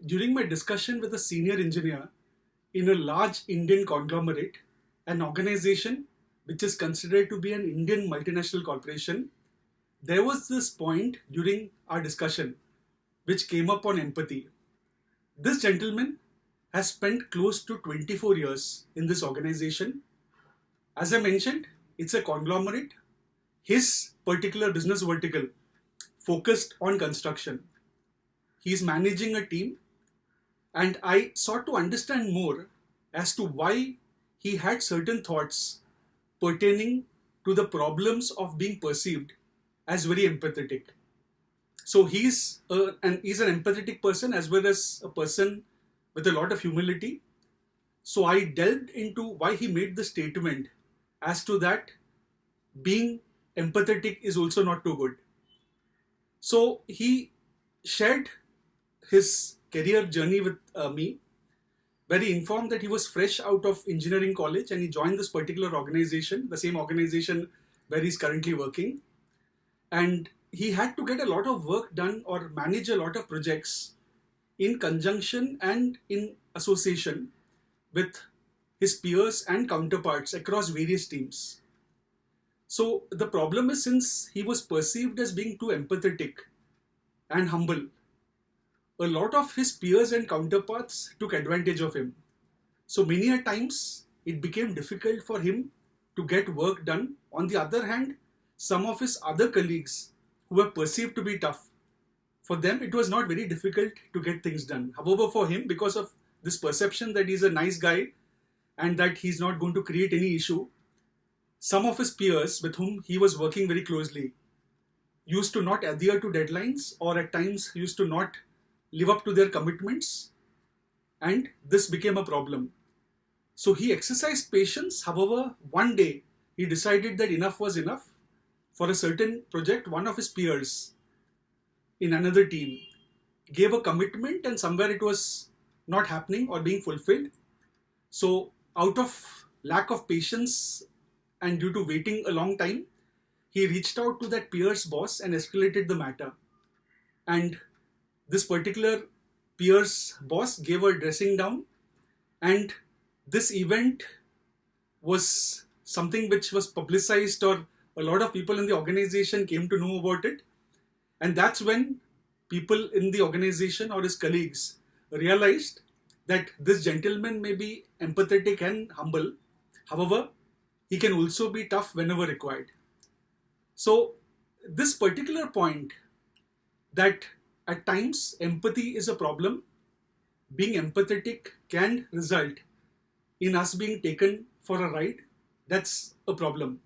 During my discussion with a senior engineer in a large Indian conglomerate, an organization which is considered to be an Indian multinational corporation, there was this point during our discussion which came up on empathy. This gentleman has spent close to 24 years in this organization. As I mentioned, it's a conglomerate. His particular business vertical focused on construction. He is managing a team, and I sought to understand more as to why he had certain thoughts pertaining to the problems of being perceived as very empathetic. So he's an empathetic person as well as a person with a lot of humility. So I delved into why he made the statement as to that being empathetic is also not too good. So he shared his career journey with me, where he informed that he was fresh out of engineering college and he joined this particular organization, the same organization where he's currently working. And he had to get a lot of work done or manage a lot of projects in conjunction and in association with his peers and counterparts across various teams. So the problem is, since he was perceived as being too empathetic and humble, a lot of his peers and counterparts took advantage of him. So many a times it became difficult for him to get work done. On the other hand, some of his other colleagues who were perceived to be tough, for them it was not very difficult to get things done. However, for him, because of this perception that he's a nice guy and that he's not going to create any issue, some of his peers with whom he was working very closely used to not adhere to deadlines, or at times used to not live up to their commitments, and this became a problem. So he exercised patience. However, one day he decided that enough was enough. For a certain project, one of his peers in another team gave a commitment and somewhere it was not happening or being fulfilled. So out of lack of patience and due to waiting a long time, he reached out to that peer's boss and escalated the matter. And this particular peer's boss gave a dressing down, and this event was something which was publicized, or a lot of people in the organization came to know about it. And that's when people in the organization or his colleagues realized that this gentleman may be empathetic and humble. However, he can also be tough whenever required. So this particular point, that at times empathy is a problem, being empathetic can result in us being taken for a ride, that's a problem.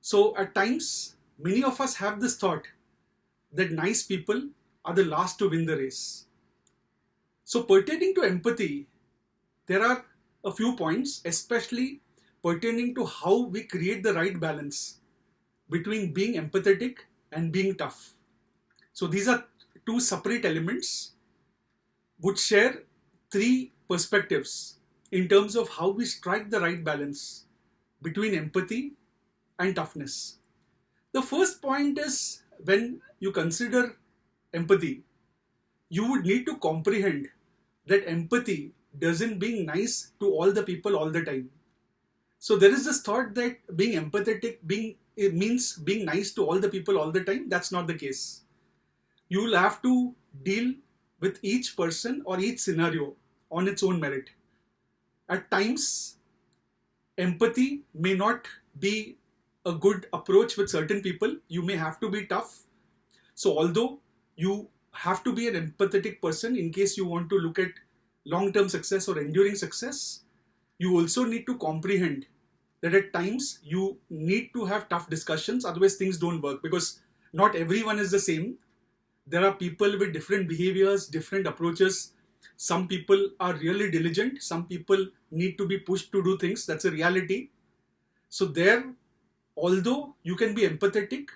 So at times, many of us have this thought that nice people are the last to win the race. So pertaining to empathy, there are a few points, especially pertaining to how we create the right balance between being empathetic and being tough. So these are two separate elements which share three perspectives in terms of how we strike the right balance between empathy and toughness. The first point is, when you consider empathy, you would need to comprehend that empathy doesn't being nice to all the people all the time. So there is this thought that being empathetic it means being nice to all the people all the time. That's not the case. You will have to deal with each person or each scenario on its own merit. At times, empathy may not be a good approach with certain people. You may have to be tough. So although you have to be an empathetic person in case you want to look at long-term success or enduring success, you also need to comprehend that at times you need to have tough discussions, otherwise things don't work, because not everyone is the same. There are people with different behaviors, different approaches. Some people are really diligent, some people need to be pushed to do things, that's a reality. So there, although you can be empathetic,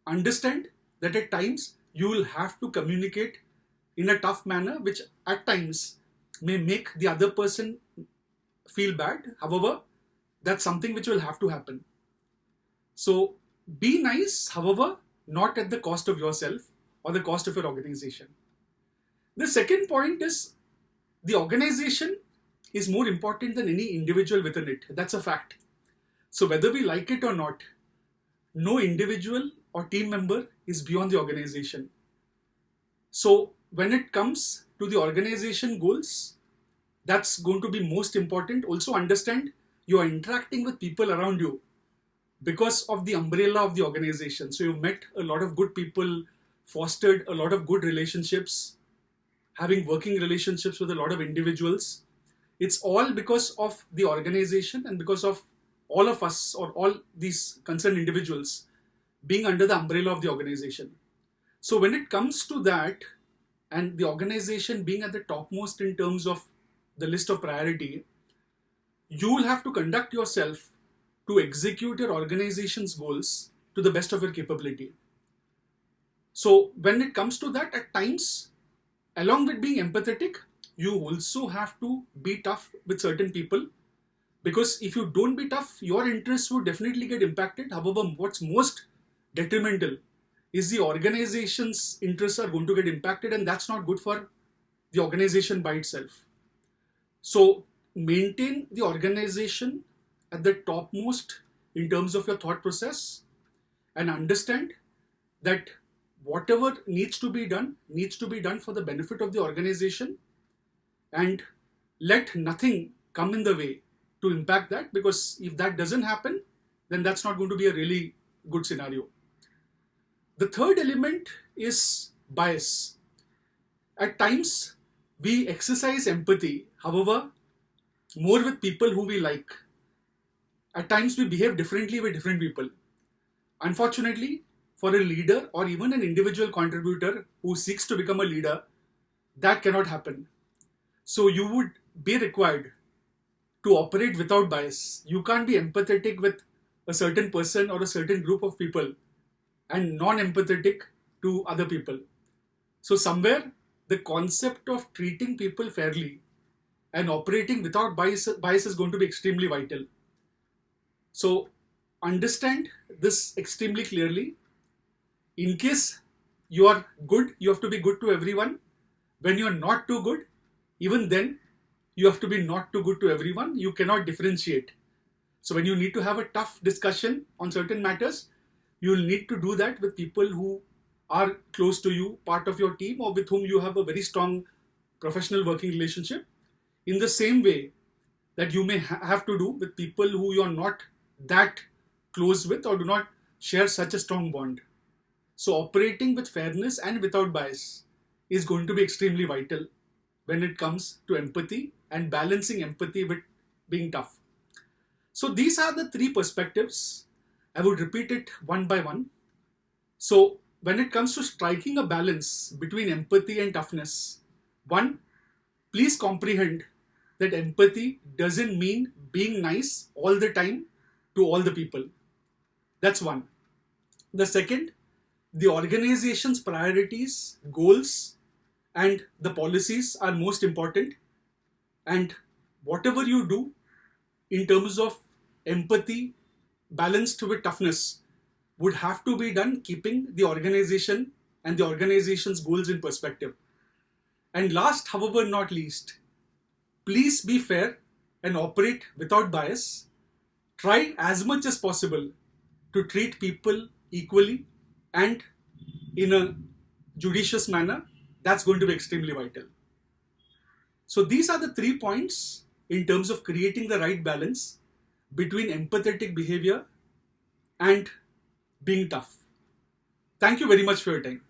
understand that at times you will have to communicate in a tough manner, which at times may make the other person feel bad. However, that's something which will have to happen. So be nice, however, not at the cost of yourself or the cost of your organization. The second point is the organization is more important than any individual within it. That's a fact. So whether we like it or not, no individual or team member is beyond the organization. So when it comes to the organization goals, that's going to be most important. Also understand you are interacting with people around you because of the umbrella of the organization. So you've met a lot of good people, fostered a lot of good relationships, having working relationships with a lot of individuals. It's all because of the organization and because of all of us or all these concerned individuals being under the umbrella of the organization. So when it comes to that and the organization being at the topmost in terms of the list of priority, you will have to conduct yourself to execute your organization's goals to the best of your capability. So when it comes to that, at times, along with being empathetic, you also have to be tough with certain people, because if you don't be tough, your interests would definitely get impacted. However, what's most detrimental is the organization's interests are going to get impacted, and that's not good for the organization by itself. So maintain the organization at the topmost in terms of your thought process, and understand that whatever needs to be done for the benefit of the organization, and let nothing come in the way to impact that, because if that doesn't happen, then that's not going to be a really good scenario. The third element is bias. At times, we exercise empathy, however, more with people who we like. At times, we behave differently with different people. Unfortunately, for a leader or even an individual contributor who seeks to become a leader, that cannot happen. So you would be required to operate without bias. You can't be empathetic with a certain person or a certain group of people and non-empathetic to other people. So somewhere the concept of treating people fairly and operating without bias is going to be extremely vital. So understand this extremely clearly. In case you are good, you have to be good to everyone. When you are not too good, even then you have to be not too good to everyone. You cannot differentiate. So when you need to have a tough discussion on certain matters, you will need to do that with people who are close to you, part of your team, or with whom you have a very strong professional working relationship. In the same way that you may have to do with people who you are not that close with or do not share such a strong bond. So operating with fairness and without bias is going to be extremely vital when it comes to empathy and balancing empathy with being tough. So these are the three perspectives. I would repeat it one by one. So when it comes to striking a balance between empathy and toughness, one, please comprehend that empathy doesn't mean being nice all the time to all the people. That's one. The second, the organization's priorities, goals, and the policies are most important. And whatever you do in terms of empathy balanced with toughness would have to be done keeping the organization and the organization's goals in perspective. And last, however not least, please be fair and operate without bias. Try as much as possible to treat people equally and in a judicious manner. That's going to be extremely vital. So these are the 3 points in terms of creating the right balance between empathetic behavior and being tough. Thank you very much for your time.